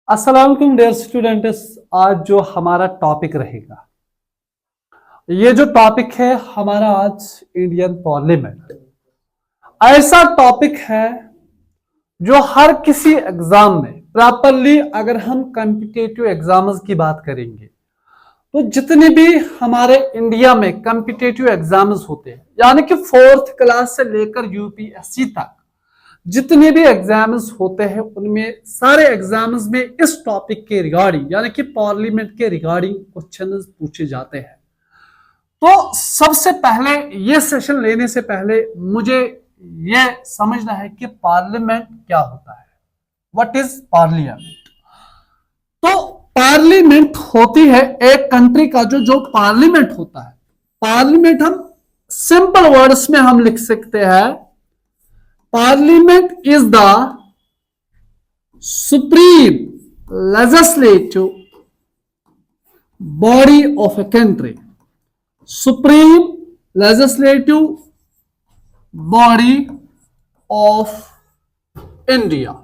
अस्सलाम वालेकुम dear students. आज जो हमारा टॉपिक रहेगा, ये जो टॉपिक है हमारा आज इंडियन पार्लियामेंट। ऐसा टॉपिक है जो हर किसी एग्जाम में प्रॉपरली, अगर हम कॉम्पिटिटिव एग्जाम्स की बात करेंगे तो जितने भी हमारे इंडिया में कॉम्पिटिटिव एग्जाम्स होते हैं, यानी कि 4th क्लास से लेकर यूपीएससी तक जितने भी एग्जाम्स होते हैं, उनमें सारे एग्जाम्स में इस टॉपिक के रिगार्डिंग, यानी कि पार्लियामेंट के रिगार्डिंग क्वेश्चंस पूछे जाते हैं। तो सबसे पहले ये सेशन लेने से पहले मुझे ये समझना है कि पार्लियामेंट क्या होता है। What is parliament? तो पार्लियामेंट होती है एक कंट्री का जो पार्लियामेंट होता है। पार्लियामेंट हम सिंपल वर्ड्स में हम लिख सकते हैं, Parliament is the supreme legislative body of a country. Supreme legislative body of India.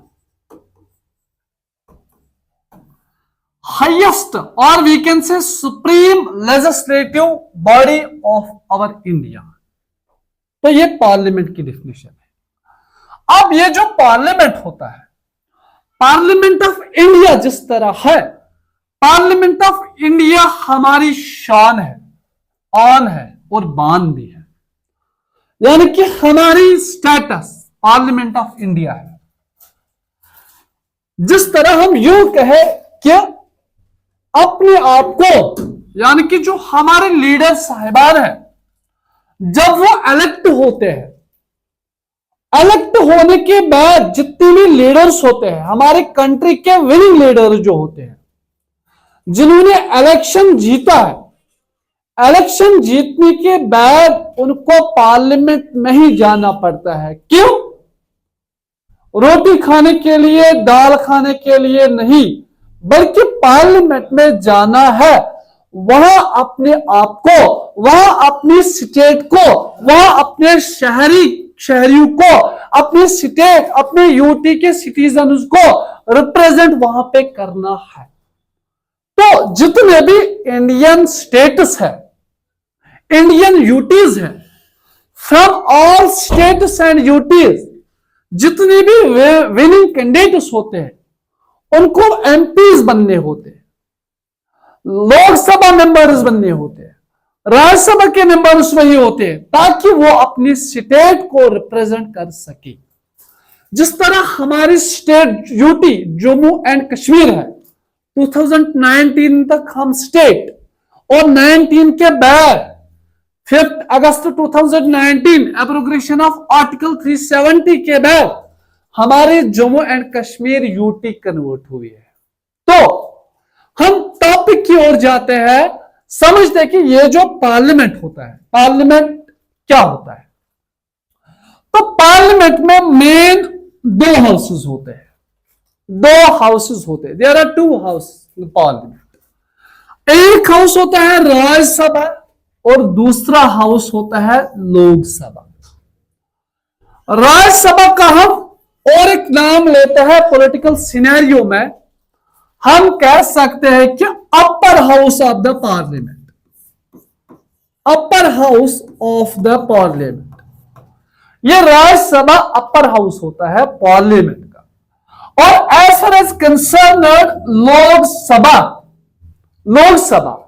Highest, or we can say supreme legislative body of our India. तो ये पार्लियामेंट की डेफिनेशन है। अब ये जो पार्लियामेंट होता है, पार्लियामेंट ऑफ इंडिया जिस तरह है, पार्लियामेंट ऑफ इंडिया हमारी शान है, आन है और बान भी है, यानी कि हमारी स्टेटस पार्लियामेंट ऑफ इंडिया है। जिस तरह हम यूं कहे कि अपने आप को, यानी कि जो हमारे लीडर साहिबान हैं, जब वो इलेक्ट होते हैं, इलेक्ट होने के बाद जितने भी लीडर्स होते हैं, हमारे कंट्री के विनिंग लीडर जो होते हैं, जिन्होंने इलेक्शन जीता है, इलेक्शन जीतने के बाद उनको पार्लियामेंट में ही जाना पड़ता है। क्यों? रोटी खाने के लिए, दाल खाने के लिए नहीं, बल्कि पार्लियामेंट में जाना है। वहां अपने आप को, वहां अपनी स्टेट को, वहां अपने शहरियों को, अपने स्टेट, अपने यूटी के सिटीजन्स को रिप्रेजेंट वहां पे करना है। तो जितने भी इंडियन स्टेट्स है, इंडियन यूटीज है, from all states and UTs, जितने भी विनिंग कैंडिडेट्स होते हैं, उनको एमपीज बनने होते हैं, लोकसभा मेंबर्स बनने होते हैं, राज्यसभा के मेंबर्स वही होते हैं, ताकि वो अपनी स्टेट को रिप्रेजेंट कर सके। जिस तरह हमारी state UT Jammu and Kashmir है, 2019 तक हम स्टेट, और 19 के बाद 5 अगस्त 2019 एब्रोगेशन ऑफ आर्टिकल 370 के बाद हमारे Jammu and Kashmir UT convert हुई है। तो हम टॉपिक की ओर जाते हैं, समझते हैं कि ये जो पार्लियामेंट होता है, पार्लियामेंट क्या होता है। तो पार्लियामेंट में मेन 2 हाउसेस होते हैं, 2 हाउसेस होते हैं। There are 2 house in parliament. एक हाउस होता है राज्यसभा और दूसरा हाउस होता है लोकसभा। राज्यसभा का हम और एक नाम लेते हैं पॉलिटिकल सिनेरियो में, हम कह सकते हैं कि upper house of the parliament, upper house of the parliament. ये राज्यसभा अपर हाउस होता है पार्लियामेंट का। और as far as concern Lok Sabha, Lok Sabha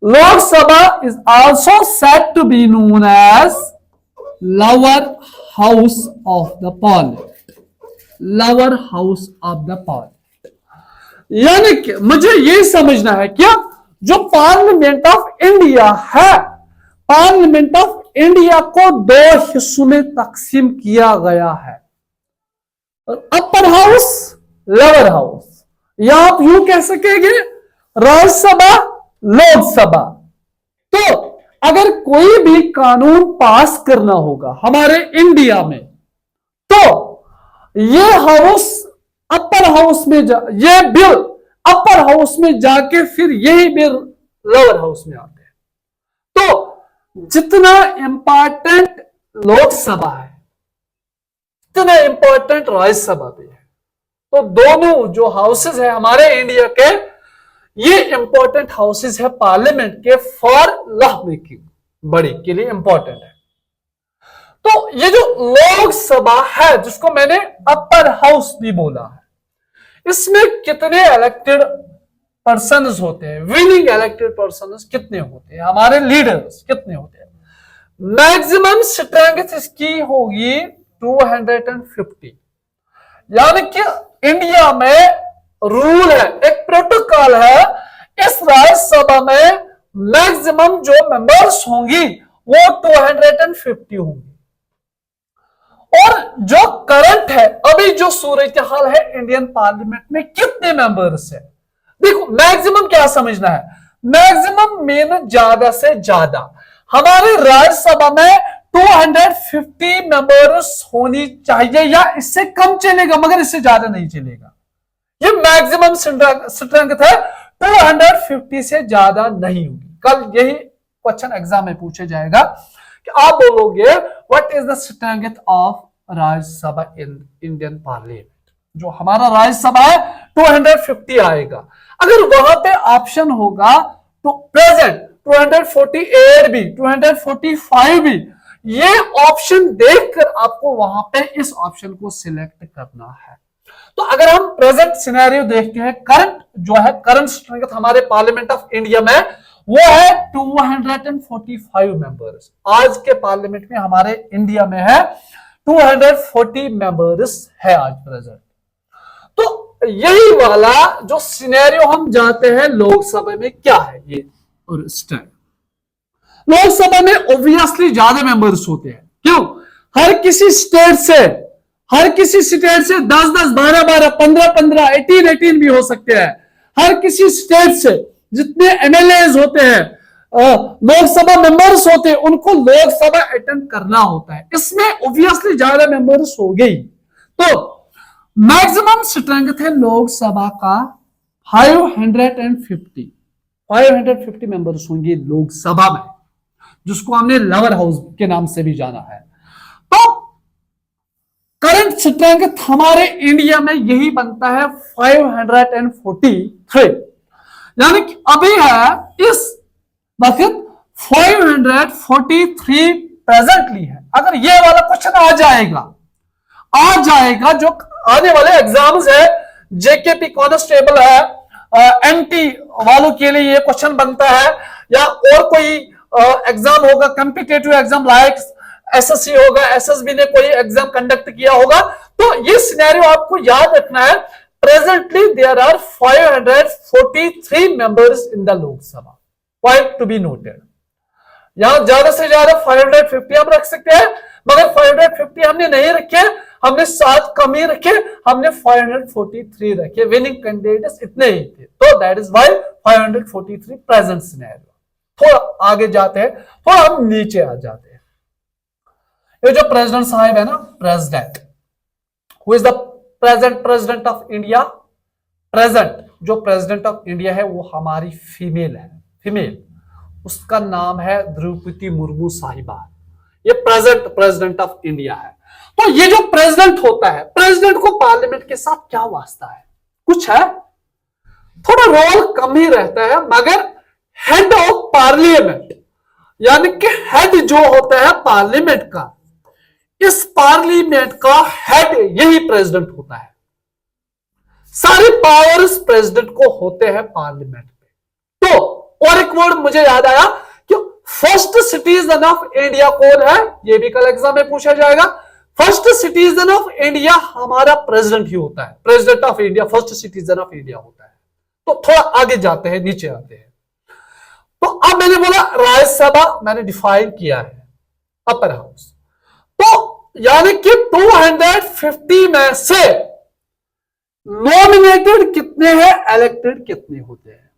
Lok Sabha is also said to be known as lower house of the parliament, lower house of the parliament. यानी कि मुझे यह समझना है कि जो पार्लियामेंट ऑफ इंडिया है, पार्लियामेंट ऑफ इंडिया को 2 हिस्सों में तकसीम किया गया है, अपर हाउस, लोअर हाउस, या आप यूं कह सकेंगे राज्यसभा, लोकसभा। तो अगर कोई भी कानून पास करना होगा हमारे इंडिया में, तो ये हाउस अपर हाउस में ये बिल अपर हाउस में जाके फिर यही बिल लोअर हाउस में आते हैं। तो जितना इंपॉर्टेंट लोकसभा है, इतना इंपॉर्टेंट राज्यसभा भी है। तो दोनों जो हाउसेज है हमारे इंडिया के, ये इंपॉर्टेंट हाउसेज है पार्लियामेंट के फॉर लॉ मेकिंग, बड़ी के लिए इंपॉर्टेंट है। तो ये जो लोकसभा है जिसको मैंने अपर हाउस भी बोला है, इसमें कितने इलेक्टेड पर्सन्स होते हैं, विनिंग इलेक्टेड पर्सन्स कितने होते हैं, हमारे लीडर्स कितने होते हैं? मैक्सिमम स्ट्रेंथ इसकी होगी 250, यानी कि इंडिया में रूल है, एक प्रोटोकॉल है, इस राज्यसभा में मैक्सिमम जो मेंबर्स होंगी वो 250 होंगी। और जो करंट है, अभी जो सूरत हाल है इंडियन पार्लियामेंट में कितने मेंबर्स है? देखो मैक्सिमम क्या समझना है, मैक्सिमम मीन ज्यादा से ज्यादा। हमारे राज्यसभा में 250 मेंबर्स होनी चाहिए या इससे कम चलेगा, मगर इससे ज्यादा नहीं चलेगा। ये मैक्सिमम स्ट्रेंथ है, 250 से ज्यादा नहीं होगी। कल यही क्वेश्चन एग्जाम में पूछा जाएगा कि आप बोलोगे what is the strength of Rajya Sabha in Indian parliament. जो हमारा राज्यसभा है 250 आएगा। अगर वहां पे ऑप्शन होगा तो प्रेजेंट 248 भी, 245 भी, ये ऑप्शन देखकर आपको वहां पे इस ऑप्शन को सिलेक्ट करना है। तो अगर हम प्रेजेंट सिनेरियो देखते हैं, करंट जो है, करंट स्ट्रेंथ हमारे पार्लियामेंट ऑफ इंडिया में वो है 245 मेंबर्स। आज के पार्लियामेंट में हमारे इंडिया में है 240 मेंबर्स है आज प्रेजेंट। तो यही वाला जो सिनेरियो हम जाते हैं लोकसभा में, क्या है ये और स्टैंड। लोकसभा में ऑब्वियसली ज्यादा मेंबर्स होते हैं, क्यों? हर किसी स्टेट से 10-10, 12-12, 15-15, 18 भी हो सकते हैं। हर किसी स्टेट से जितने एमएलएज होते हैं, लोकसभा मेंबर्स होते हैं, उनको लोकसभा अटेंड करना होता है। इसमें ऑब्वियसली ज्यादा मेंबर्स हो गई। तो मैक्सिमम स्ट्रेंथ है लोकसभा का 550 मेंबर्स होंगे लोकसभा में, जिसको हमने लोअर हाउस के नाम से भी जाना है। तो करंट स्ट्रेंथ हमारे इंडिया में यही बनता है 543, यानी कि अभी है इस वक्त 543 प्रेजेंटली है। अगर ये वाला क्वेश्चन आ जाएगा जो आने वाले एग्जाम्स है, जेकेपी कांस्टेबल है, एमटी वालों के लिए ये क्वेश्चन बनता है, या और कोई एग्जाम होगा, कॉम्पिटिटिव एग्जाम लाइक एसएससी होगा, एसएसबी ने कोई एग्जाम कंडक्ट किया होगा, तो ये सिनेरियो आपको याद रखना है। Presently there are 543 members in the Lok Sabha, point to be noted. यहां ज्यादा से ज्यादा 550 हम रख सकते हैं, मगर 550 हमने नहीं रखे, हमने 7 कम ही रखे, हमने 543 रखे। विनिंग कैंडिडेट्स इतने ही थे, तो that is why 543 present scenario. थोड़ा आगे जाते हैं, थोड़ा हम नीचे आ जाते हैं। ये जो प्रेसिडेंट साहब है ना, president, who is the present president of India. Present जो प्रेसिडेंट ऑफ इंडिया है वो हमारी फीमेल है, फीमेल, उसका नाम है द्रौपदी मुर्मू साहिबा। ये प्रेजेंट प्रेसिडेंट ऑफ इंडिया है। तो ये जो प्रेसिडेंट होता है, प्रेसिडेंट को पार्लियामेंट के साथ क्या वास्ता है? कुछ है, थोड़ा रोल कम ही रहता है, मगर हेड ऑफ पार्लियामेंट, यानी कि हेड जो होता है पार्लियामेंट का, इस पार्लियामेंट का हेड यही प्रेसिडेंट होता है। सारे पावर्स प्रेसिडेंट को होते हैं पार्लियामेंट में। तो और एक वर्ड मुझे याद आया कि फर्स्ट सिटीजन ऑफ इंडिया कौन है, ये भी कल एग्जाम में पूछा जाएगा। फर्स्ट सिटीजन ऑफ इंडिया हमारा प्रेसिडेंट ही होता है, president of India first citizen of India होता है। तो थोड़ा आगे जाते हैं, नीचे आते हैं। तो अब मैंने बोला राज्यसभा मैंने डिफाइन किया है, अपर हाउस। तो यानी कि 250 में से नॉमिनेटेड कितने हैं, इलेक्टेड कितने होते हैं?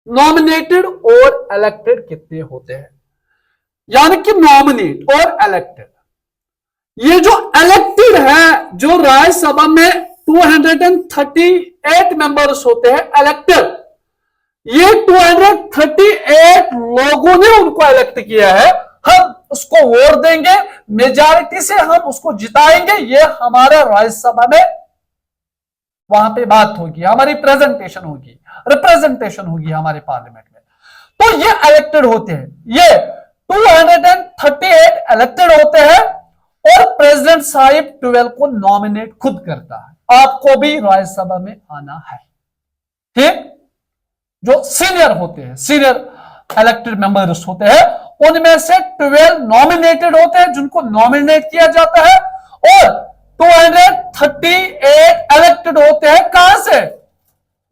नॉमिनेटेड और इलेक्टेड कितने होते हैं? यानी कि नॉमिनेट और इलेक्टेड, ये जो इलेक्टेड है, जो राज्यसभा में 238 मेंबर्स होते हैं इलेक्टेड, ये 238 लोगों ने उनको इलेक्ट किया है। हम उसको वोट देंगे, मेजॉरिटी से हम उसको जिताएंगे, ये हमारा राज्यसभा में वहां पे बात होगी, हमारी प्रेजेंटेशन होगी, रिप्रेजेंटेशन होगी हमारे पार्लियामेंट में। तो ये इलेक्टेड होते हैं, ये 238 इलेक्टेड होते हैं और प्रेसिडेंट साहिब 12 को नॉमिनेट खुद करता है। आपको भी राज्यसभा में आना है, ठीक। जो सीनियर होते हैं, सीनियर इलेक्टेड मेंबर्स होते हैं, उनमें से 12 नॉमिनेटेड होते हैं, जिनको नॉमिनेट किया जाता है, और 238 इलेक्टेड होते हैं। कहां से?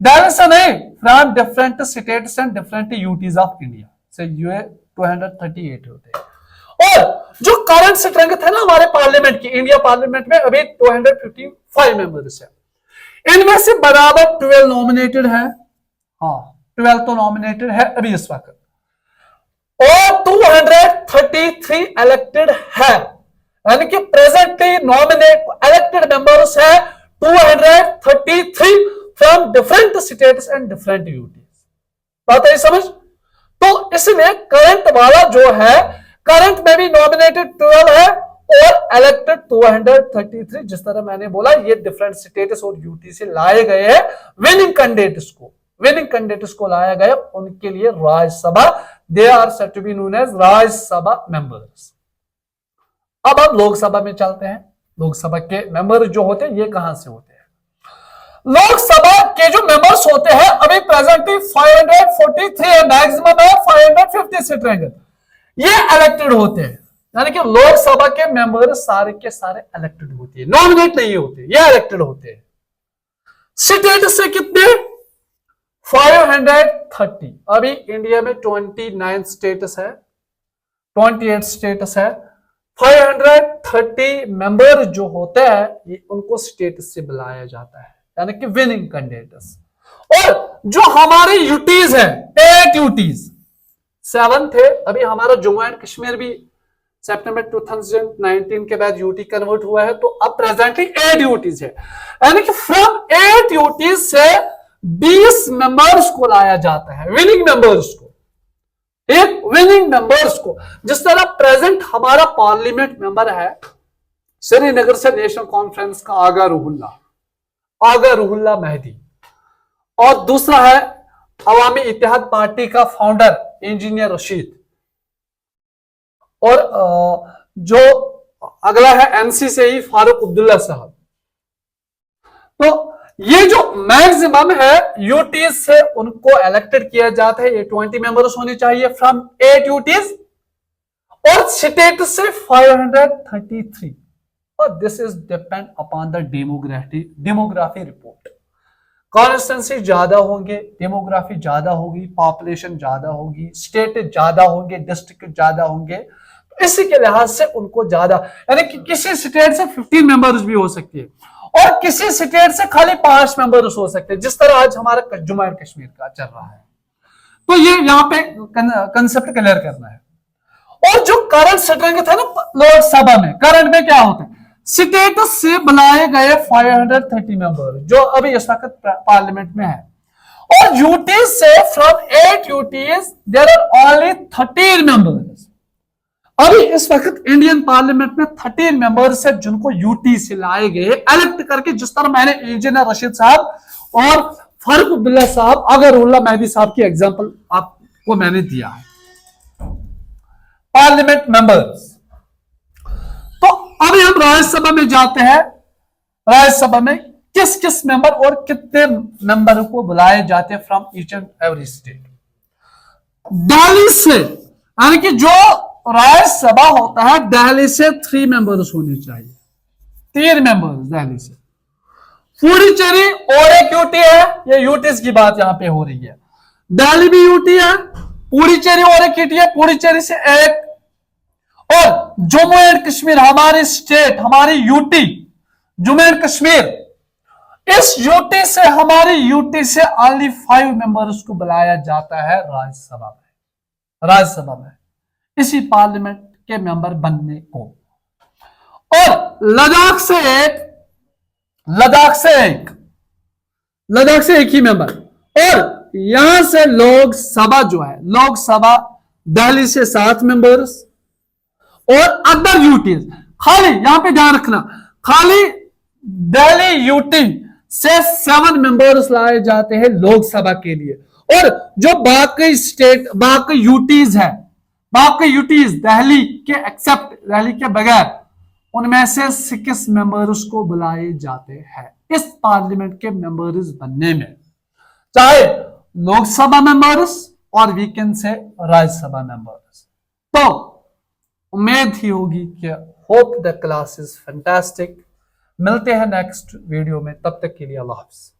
दिल्ली से नहीं, from different states and different UTs of India से ये 238 होते हैं। और जो करंट स्ट्रेंथ है ना हमारे पार्लियामेंट की, इंडिया पार्लियामेंट में अभी 255 मेंबर्स है, इनमें से बराबर 12 नॉमिनेटेड है। हाँ, 12 तो नॉमिनेटेड है अभी इस वक्त, और 233 इलेक्टेड है, यानी कि प्रेजेंटली नॉमिनेट इलेक्टेड मेंबर्स है 233 from different states and different UTs. बात है समझ? तो इसलिए करंट वाला जो है, करंट में भी नॉमिनेटेड 12 है और इलेक्टेड 233। जिस तरह मैंने बोला, ये डिफरेंट स्टेट्स और यूटी से लाए गए हैं विनिंग कैंडिडेट्स को, विनिंग कैंडिडेट्स को लाया गया, उनके लिए Rajya Sabha, they are said to be known as Rajya Sabha members. अब हम लोकसभा में चलते हैं। लोकसभा के मेंबर जो होते हैं, ये कहां से होते हैं? लोकसभा के जो मेंबर्स होते हैं अभी प्रेजेंटली 543 है, मैक्सिमम है 550 सीट रहेंगे, ये इलेक्टेड होते हैं। यानी कि लोकसभा के मेंबर सारे के सारे इलेक्टेड होते हैं, नॉमिनेट नहीं होते, ये इलेक्टेड होते हैं। स्टेट से कितने? 530। अभी इंडिया में 29 स्टेट्स है, 28 स्टेट्स है। 530 मेंबर जो होते हैं, ये उनको स्टेट से बुलाया जाता है, यानी कि विनिंग कैंडिडेट्स। और जो हमारे यूटीज है, 8 यूटीज, 7 थे, अभी हमारा जम्मू एंड कश्मीर भी सितंबर 2019 के बाद यूटी कन्वर्ट हुआ है, तो अब प्रेजेंटली 8 यूटीज है, यानी कि फ्रॉम 8 यूटीज से 20 मेंबर्स को लाया जाता है, विनिंग मेंबर्स को, एक विनिंग मेंबर्स को। जिस तरह प्रेजेंट हमारा पार्लियामेंट मेंबर है श्रीनगर से नेशनल कॉन्फ्रेंस का आगा रुहुल्ला मेहदी, और दूसरा है अवामी इत्तेहाद पार्टी का फाउंडर इंजीनियर रशीद, और जो अगला है एनसी से ही फारूक अब्दुल्ला साहब। तो ये जो मैक्सिमम है यूटीज से उनको इलेक्टेड किया जाता है, ये 20 मेंबर्स होने चाहिए फ्रॉम 8 यूटीज, और स्टेट से 533, और this is depend upon the demography report. Constituency ज्यादा होंगे, डेमोग्राफी ज्यादा होगी, पॉपुलेशन ज्यादा होगी, स्टेट ज्यादा होंगे, डिस्ट्रिक्ट ज्यादा होंगे, तो इसी के लिहाज से उनको ज्यादा, यानी कि किसी स्टेट से 15 मेंबर्स भी हो सकती है, और किसी स्टेट से खाली 5 मेंबर्स हो सकते हैं, जिस तरह आज हमारा जम्मू एंड कश्मीर का चल रहा है। तो ये यहाँ पे कंसेप्ट क्लियर करना है। और जो करंट स्ट्रेंथ है ना लोकसभा में, करंट में क्या होता है? स्टेट से बुलाए गए 530 मेंबर जो अभी इस वक्त पार्लियामेंट में है, और यूटी से from 8 UTs there are only 13 members. अभी इस वक्त इंडियन पार्लियामेंट में 13 मेंबर्स है जिनको यूटी से लाए गए इलेक्ट करके, जिस तरह मैंने इंजीनियर रशीद साहब और फारूक अब्दुल्ला साहब, अगरुल्ला मेहदी साहब की एग्जांपल आपको मैंने दिया है, पार्लियामेंट मेंबर्स। तो अभी हम राज्यसभा में जाते हैं। राज्यसभा में किस किस मेंबर और कितने मेंबर को बुलाए जाते हैं from each and every state? Delhi से, यानी कि जो राज्यसभा होता है दिल्ली से 3 मेंबर्स होने चाहिए, 3 मेंबर्स दिल्ली से। पुडुचेरी और एक यूटी है, ये यूटीज की बात यहां पे हो रही है। दिल्ली भी यूटी है, पुडुचेरी और एक यूटी है, पुडुचेरी से एक, और जम्मू एंड कश्मीर हमारी स्टेट, हमारी यूटी जम्मू एंड कश्मीर, इस यूटी से, हमारी यूटी से ओनली 5 मेंबर्स को बुलाया जाता है राज्यसभा में, राज्यसभा में इसी पार्लियामेंट के मेंबर बनने को। और लद्दाख से एक ही मेंबर, और यहां से लोकसभा जो है, लोकसभा दिल्ली से 7 मेंबर्स, और अदर यूटीज, खाली यहां पे ध्यान रखना, खाली दिल्ली यूटी से 7 मेंबर्स लाए जाते हैं लोकसभा के लिए। और जो बाकी स्टेट, बाकी यूटीज है, बाकी यूटीज दिल्ली के एक्सेप्ट, दिल्ली के बगैर, उनमें से 6 मेंबर्स को बुलाए जाते हैं इस पार्लियामेंट के मेंबर्स बनने में, चाहे लोकसभा मेंबर्स और we can say Rajya Sabha members. तो उम्मीद ही होगी कि hope the class is fantastic. मिलते हैं नेक्स्ट वीडियो में, तब तक के लिए अल्लाह हाफ़िज़।